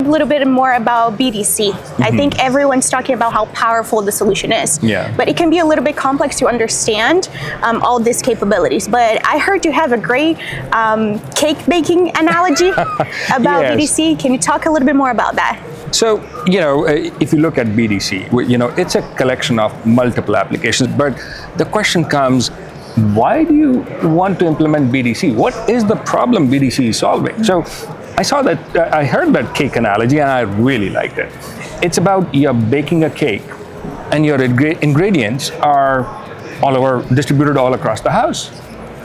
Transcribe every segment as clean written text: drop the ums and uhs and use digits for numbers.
little bit more about BDC. I think everyone's talking about how powerful the solution is. Yeah. But it can be a little bit complex to understand all these capabilities. But I heard you have a great cake baking analogy about Yes. BDC. Can you talk a little bit more about that? So, if you look at BDC, it's a collection of multiple applications, but the question comes, why do you want to implement BDC? What is the problem BDC is solving? So I heard that cake analogy and I really liked it. It's about you're baking a cake and your ingredients are distributed all across the house.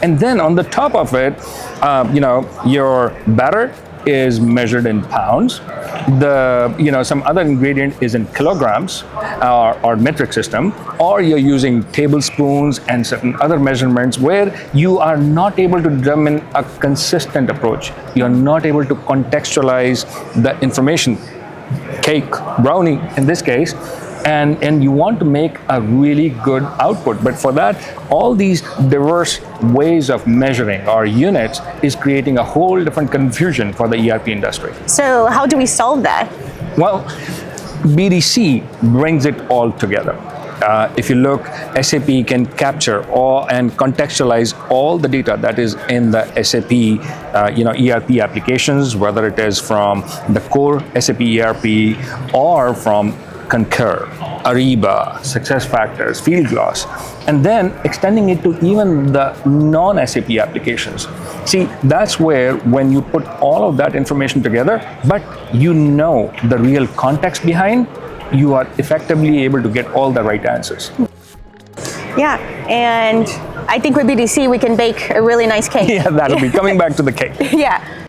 And then on the top of it, your batter is measured in pounds. Some other ingredient is in kilograms or metric system, or you're using tablespoons and certain other measurements where you are not able to determine a consistent approach. You're not able to contextualize the information, cake, brownie in this case, and you want to make a really good output. But for that, all these diverse ways of measuring or units is creating a whole different confusion for the ERP industry. So how do we solve that? Well, BDC brings it all together. If you look, SAP can capture and contextualize all the data that is in the SAP ERP applications, whether it is from the core SAP ERP or from Concur, Ariba, SuccessFactors, Fieldglass, and then extending it to even the non-SAP applications. See, that's where when you put all of that information together, but the real context behind, you are effectively able to get all the right answers. Yeah, and I think with BDC we can bake a really nice cake. Yeah, that'll be coming back to the cake. Yeah.